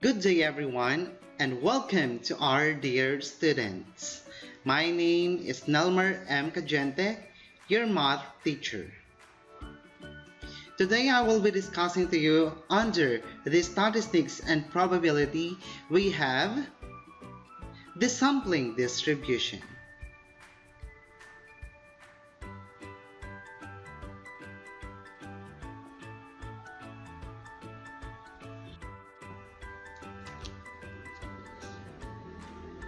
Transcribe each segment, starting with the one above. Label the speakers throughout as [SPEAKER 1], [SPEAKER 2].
[SPEAKER 1] Good day, everyone, and welcome to our dear students. My name is Nelmer M. Cagente, your math teacher. Today, I will be discussing to you under the statistics and probability, we have the sampling distribution.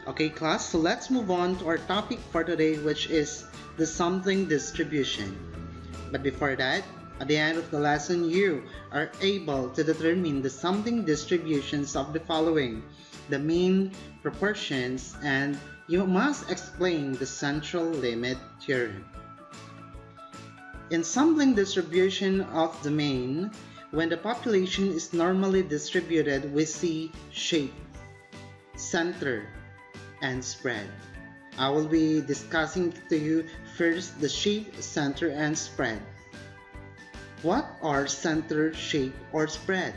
[SPEAKER 1] Okay, class, so let's move on to our topic for today, which is the sampling distribution. But before that, at the end of the lesson, you are able to determine the sampling distributions of the following: the mean, proportions, and you must explain the central limit theorem. In sampling distribution of the mean, when the population is normally distributed, we see shape, center, and spread. I will be discussing to you first the shape, center, and spread. What are center, shape, or spread?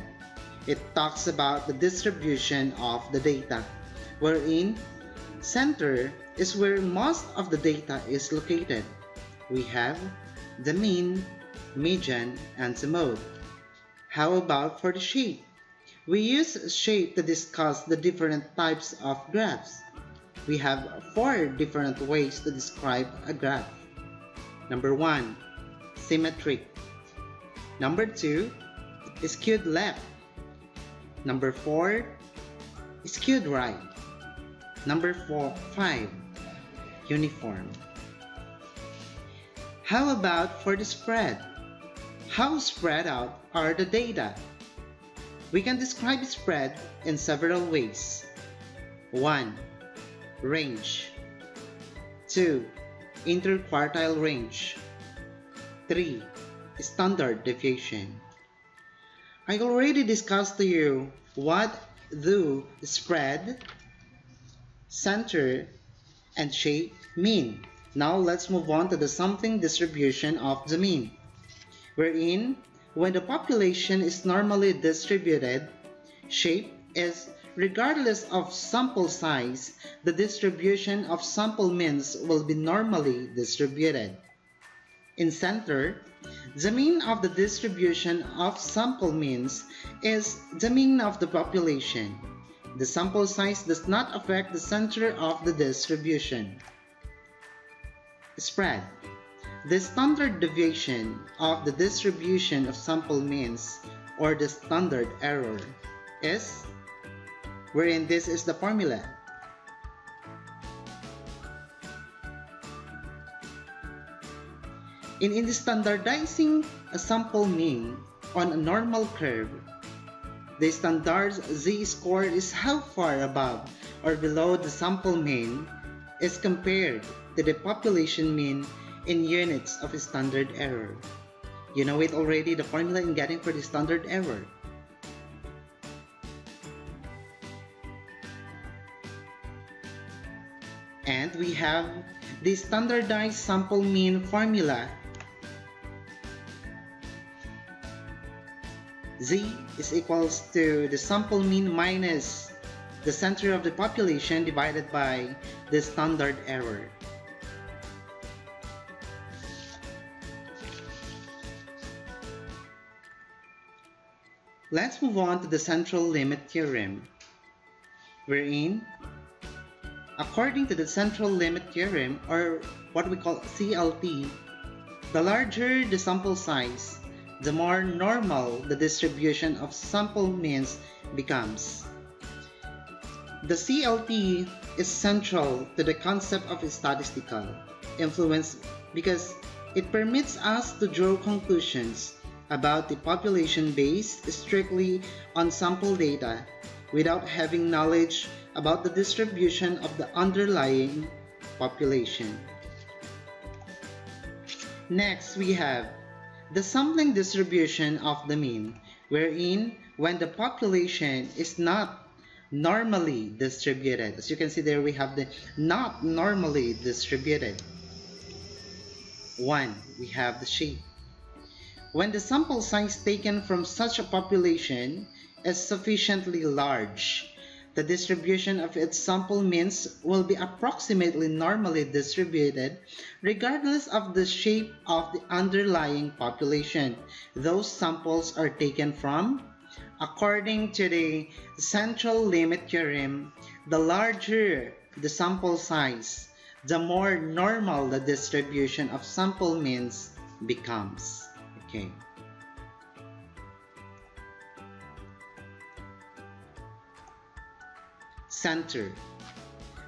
[SPEAKER 1] It talks about the distribution of the data, wherein center is where most of the data is located. We have the mean, median, and the mode. How about for the shape? We use shape to discuss the different types of graphs. We have 4 different ways to describe a graph. Number 1, symmetric. Number 2, skewed left. Number 4, skewed right. Number 5, uniform. How about for the spread? How spread out are the data? We can describe spread in several ways. 1, range. 2, interquartile range. 3, standard deviation. I already discussed to you what do spread, center, and shape mean. Now let's move on to the sampling distribution of the mean, wherein when the population is normally distributed, shape is regardless of sample size, the distribution of sample means will be normally distributed. In center, the mean of the distribution of sample means is the mean of the population. The sample size does not affect the center of the distribution. Spread. The standard deviation of the distribution of sample means, or the standard error, is, wherein this is the formula. In standardizing a sample mean on a normal curve, the standard z-score is how far above or below the sample mean is compared to the population mean in units of standard error. You know it already, the formula in getting for the standard error. And we have the standardized sample mean formula. Z is equals to the sample mean minus the center of the population divided by the standard error. Let's move on to the central limit theorem, wherein according to the central limit theorem, or what we call CLT, the larger the sample size, the more normal the distribution of sample means becomes. The CLT is central to the concept of statistical influence because it permits us to draw conclusions about the population based strictly on sample data without having knowledge about the distribution of the underlying population. Next, we have the sampling distribution of the mean, wherein when the population is not normally distributed. As you can see there, we have the not normally distributed. 1, we have the shape. When the sample size taken from such a population is sufficiently large, the distribution of its sample means will be approximately normally distributed regardless of the shape of the underlying population those samples are taken from. According to the central limit theorem, the larger the sample size, the more normal the distribution of sample means becomes. Okay. Center.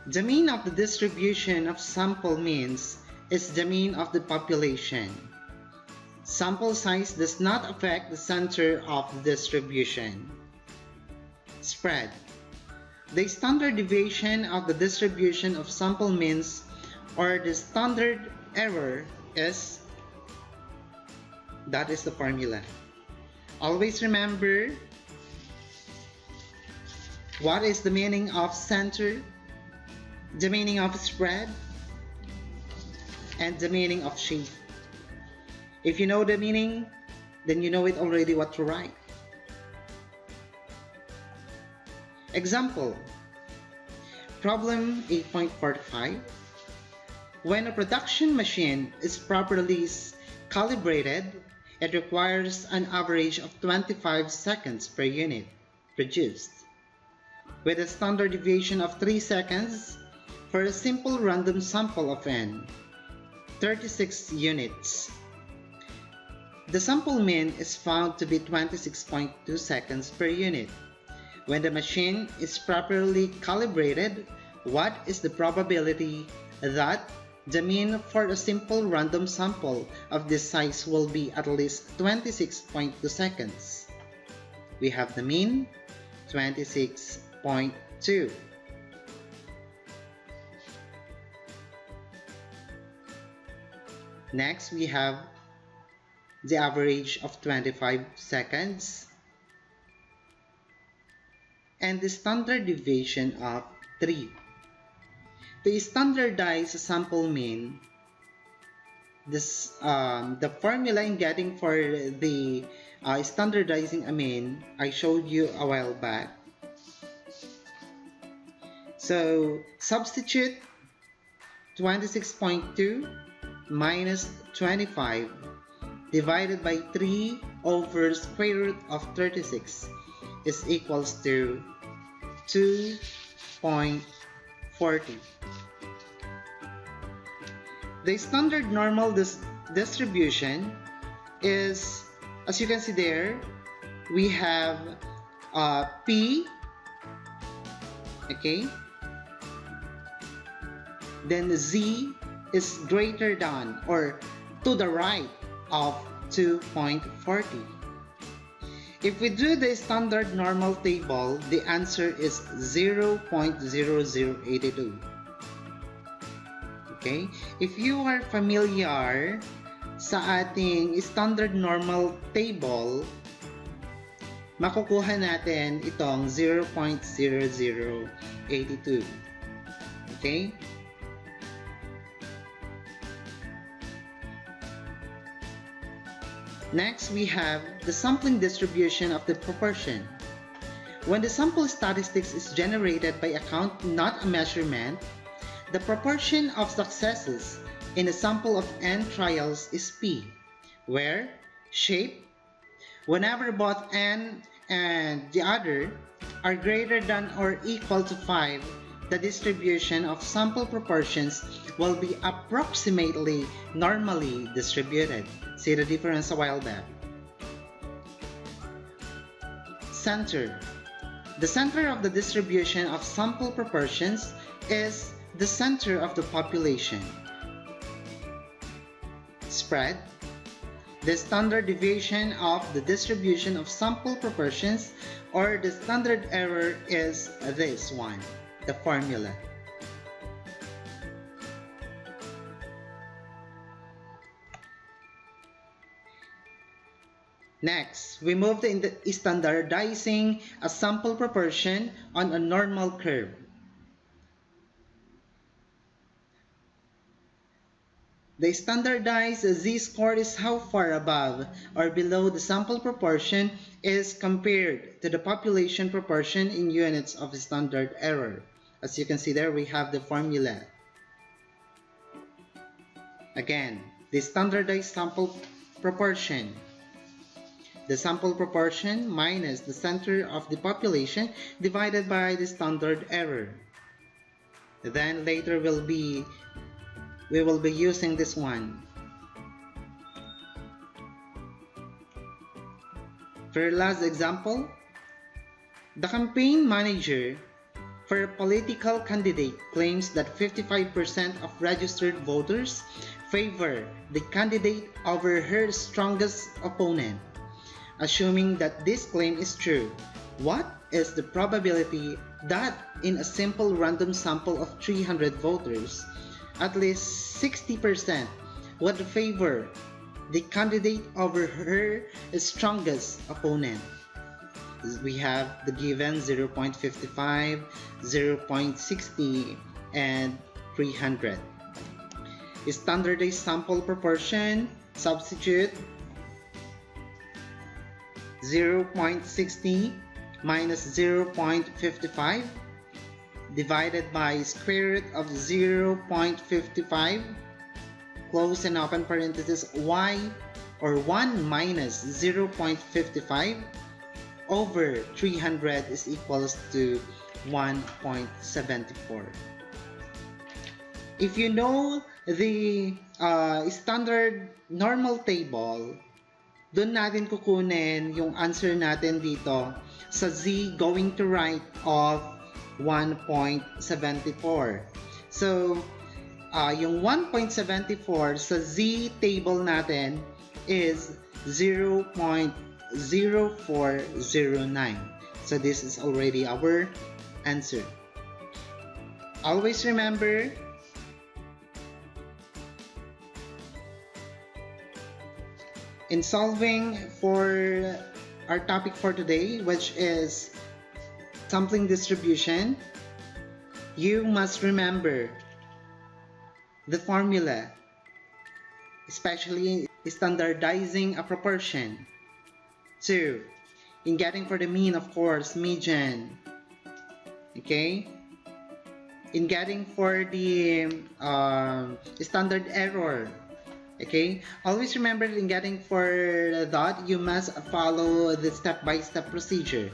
[SPEAKER 1] The mean of the distribution of sample means is the mean of the population. Sample size does not affect the center of the distribution. Spread. The standard deviation of the distribution of sample means, or the standard error, is, that is the formula. Always remember, what is the meaning of center, the meaning of spread, and the meaning of shape. If you know the meaning, then you know it already what to write. Example, problem 8.45. When a production machine is properly calibrated, it requires an average of 25 seconds per unit produced, with a standard deviation of 3 seconds for a simple random sample of n, 36 units. The sample mean is found to be 26.2 seconds per unit. When the machine is properly calibrated, what is the probability that the mean for a simple random sample of this size will be at least 26.2 seconds? We have the mean, 26.2. Next, we have the average of 25 seconds and the standard deviation of 3. To standardize a sample mean, the formula in getting for the standardizing a mean, I showed you a while back. So substitute 26.2 minus 25 divided by 3 over square root of 36 is equals to 2.40. The standard normal distribution is, as you can see there, we have P, okay, then Z is greater than or to the right of 2.40. If we do the standard normal table, the answer is 0.0082. Okay? If you are familiar sa ating standard normal table, makukuha natin itong 0.0082. Okay? Next, we have the sampling distribution of the proportion. When the sample statistics is generated by a count, not a measurement, the proportion of successes in a sample of n trials is P, where shape, whenever both n and the other are greater than or equal to 5, the distribution of sample proportions will be approximately normally distributed. See the difference a while back. Center. The center of the distribution of sample proportions is the center of the population. Spread. The standard deviation of the distribution of sample proportions, or the standard error, is this one, the formula. Next, we move to standardizing a sample proportion on a normal curve. The standardized z-score is how far above or below the sample proportion is compared to the population proportion in units of standard error. As you can see there, we have the formula. Again, the standardized sample proportion. The sample proportion minus the center of the population divided by the standard error. Then later we will be using this one. For the last example, the campaign manager for a political candidate claims that 55% of registered voters favor the candidate over her strongest opponent. Assuming that this claim is true, what is the probability that in a simple random sample of 300 voters, at least 60% would favor the candidate over her strongest opponent? We have the given 0.55, 0.60, and 300. Standardized sample proportion, substitute 0.60 minus 0.55 divided by square root of 0.55, close and open parenthesis, y or 1 minus 0.55 over 300 is equals to 1.74. If you know the standard normal table, doon natin kukunin yung answer natin dito sa z going to right of 1.74. So, yung 1.74 sa z table natin is 0.0409. So, this is already our answer. Always remember, in solving for our topic for today, which is sampling distribution, you must remember the formula, especially standardizing a proportion. 2. In getting for the mean, of course, median. Okay? In getting for the standard error. Okay, always remember in getting for that, you must follow the step-by-step procedure.